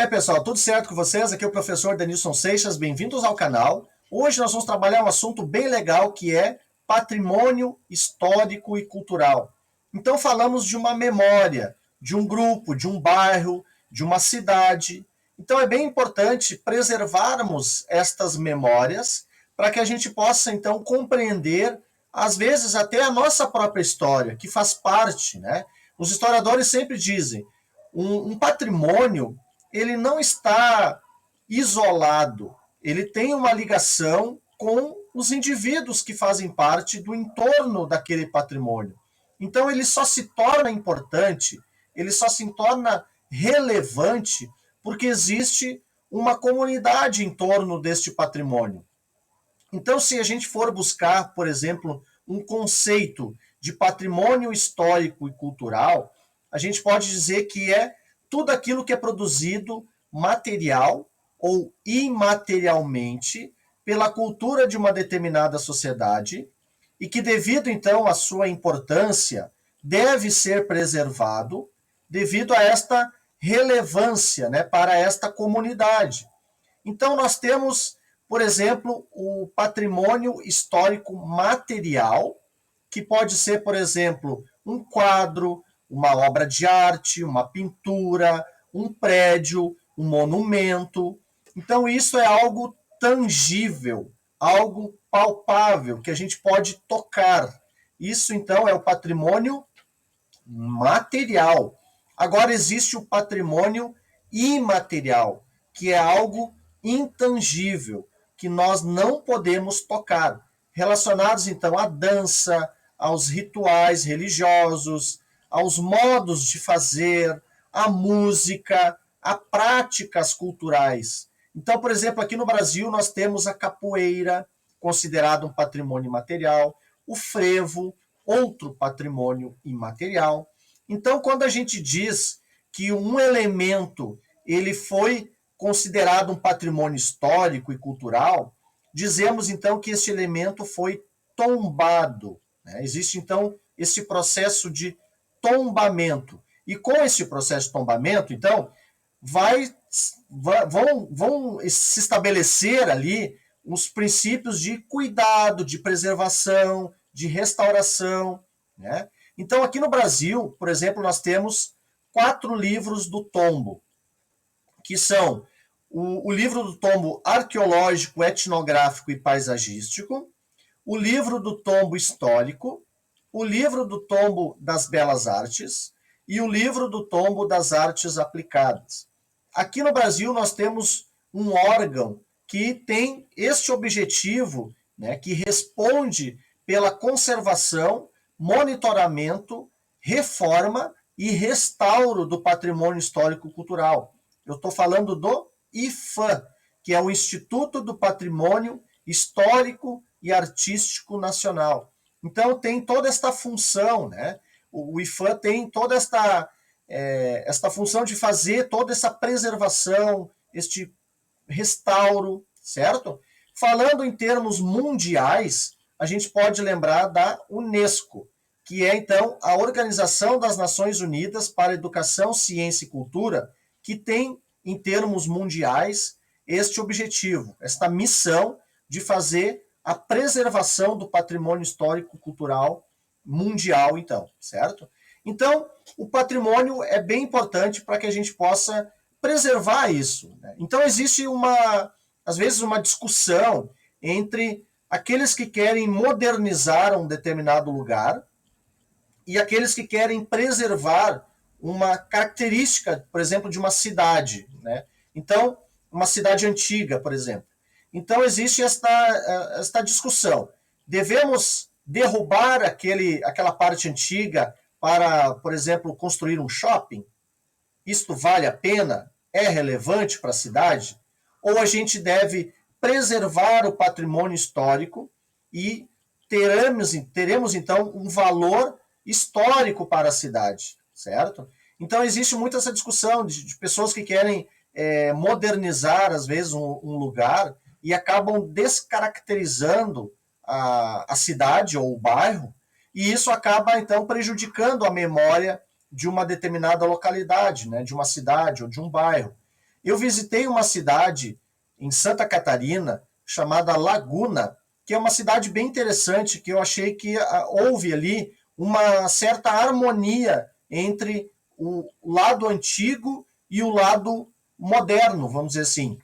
aí, pessoal, tudo certo com vocês? Aqui é o professor Denilson Seixas, bem-vindos ao canal. Hoje nós vamos trabalhar um assunto bem legal que é patrimônio histórico e cultural. Então falamos de uma memória, de um grupo, de um bairro, de uma cidade. Então é bem importante preservarmos estas memórias para que a gente possa então compreender, às vezes até a nossa própria história, que faz parte, né? Os historiadores sempre dizem, um patrimônio ele não está isolado, ele tem uma ligação com os indivíduos que fazem parte do entorno daquele patrimônio. Então ele só se torna importante, ele só se torna relevante porque existe uma comunidade em torno deste patrimônio. Então, se a gente for buscar, por exemplo, um conceito de patrimônio histórico e cultural, a gente pode dizer que é tudo aquilo que é produzido material ou imaterialmente pela cultura de uma determinada sociedade e que, devido então à sua importância, deve ser preservado devido a esta relevância, né, para esta comunidade. Então, nós temos, por exemplo, o patrimônio histórico material, que pode ser, por exemplo, um quadro, uma obra de arte, uma pintura, um prédio, um monumento. Então, isso é algo tangível, algo palpável, que a gente pode tocar. Isso, então, é o patrimônio material. Agora, existe o patrimônio imaterial, que é algo intangível, que nós não podemos tocar, relacionados então à dança, aos rituais religiosos, aos modos de fazer, à música, a práticas culturais. Então, por exemplo, aqui no Brasil nós temos a capoeira, considerado um patrimônio imaterial, o frevo, outro patrimônio imaterial. Então, quando a gente diz que um elemento ele foi considerado um patrimônio histórico e cultural, dizemos então que este elemento foi tombado. Né? Existe então esse processo de tombamento. E com esse processo de tombamento, então, vão se estabelecer ali os princípios de cuidado, de preservação, de restauração. Né? Então, aqui no Brasil, por exemplo, nós temos 4 livros do tombo, que são o livro do tombo arqueológico, etnográfico e paisagístico, o livro do tombo histórico, o livro do tombo das belas artes e o livro do tombo das artes aplicadas. Aqui no Brasil nós temos um órgão que tem este objetivo, né, que responde pela conservação, monitoramento, reforma e restauro do patrimônio histórico-cultural. Eu estou falando do IPHAN, que é o Instituto do Patrimônio Histórico e Artístico Nacional. Então tem toda esta função, né? O IPHAN tem toda esta função de fazer toda essa preservação, este restauro, certo? Falando em termos mundiais, a gente pode lembrar da Unesco, que é então a Organização das Nações Unidas para a Educação, Ciência e Cultura, que tem, em termos mundiais, este objetivo, esta missão de fazer a preservação do patrimônio histórico-cultural mundial, então, certo? Então, o patrimônio é bem importante para que a gente possa preservar isso. Né? Então, existe às vezes, uma discussão entre aqueles que querem modernizar um determinado lugar e aqueles que querem preservar uma característica, por exemplo, de uma cidade. Né? Então, uma cidade antiga, por exemplo. Então, existe esta discussão. Devemos derrubar aquela parte antiga para, por exemplo, construir um shopping? Isto vale a pena? É relevante para a cidade? Ou a gente deve preservar o patrimônio histórico e teremos então um valor histórico para a cidade, certo? Então existe muito essa discussão de pessoas que querem modernizar, às vezes, um lugar e acabam descaracterizando a cidade ou o bairro, e isso acaba, então, prejudicando a memória de uma determinada localidade, né, de uma cidade ou de um bairro. Eu visitei uma cidade em Santa Catarina chamada Laguna, que é uma cidade bem interessante, que eu achei que houve ali uma certa harmonia entre o lado antigo e o lado moderno, vamos dizer assim.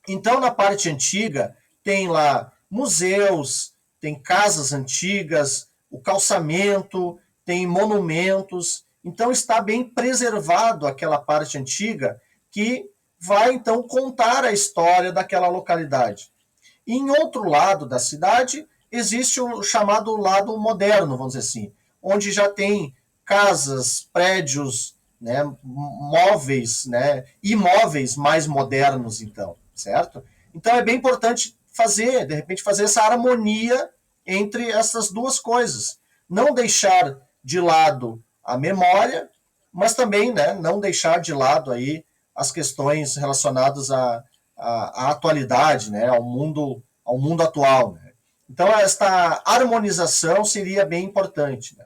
Então, na parte antiga, tem lá museus, tem casas antigas, o calçamento, tem monumentos. Então, está bem preservado aquela parte antiga que vai, então, contar a história daquela localidade. E em outro lado da cidade, existe o chamado lado moderno, vamos dizer assim, onde já tem casas, prédios, né, móveis, né, imóveis mais modernos, então, certo? Então é bem importante fazer, de repente, fazer essa harmonia entre essas duas coisas. Não deixar de lado a memória, mas também, né, não deixar de lado aí as questões relacionadas à atualidade, né, ao mundo atual. Né? Então, esta harmonização seria bem importante. Né?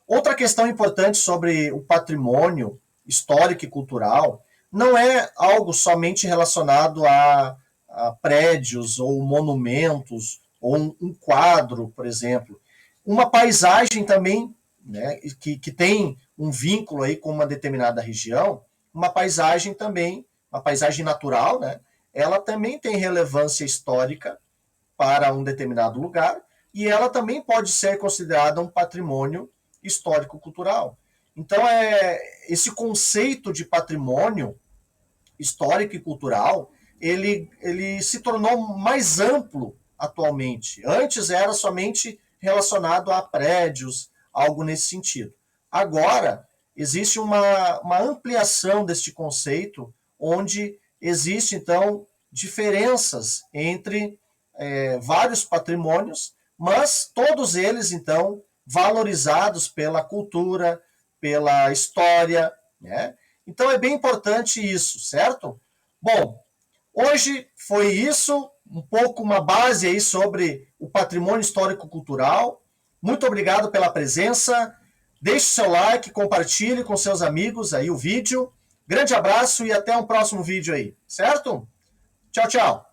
Outra questão importante sobre o patrimônio histórico e cultural não é algo somente relacionado a prédios ou monumentos ou um quadro, por exemplo. Uma paisagem também, né, que tem um vínculo aí com uma determinada região, uma paisagem também, uma paisagem natural, né, ela também tem relevância histórica para um determinado lugar e ela também pode ser considerada um patrimônio histórico-cultural. Então, esse conceito de patrimônio histórico e cultural, ele se tornou mais amplo atualmente. Antes era somente relacionado a prédios, algo nesse sentido. Agora, existe uma ampliação deste conceito, onde existe, então, diferenças entre vários patrimônios, mas todos eles, então, valorizados pela cultura, pela história, né? Então é bem importante isso, certo? Bom, hoje foi isso, um pouco uma base aí sobre o patrimônio histórico-cultural. Muito obrigado pela presença. Deixe seu like, compartilhe com seus amigos aí o vídeo. Grande abraço e até um próximo vídeo aí, certo? Tchau, tchau.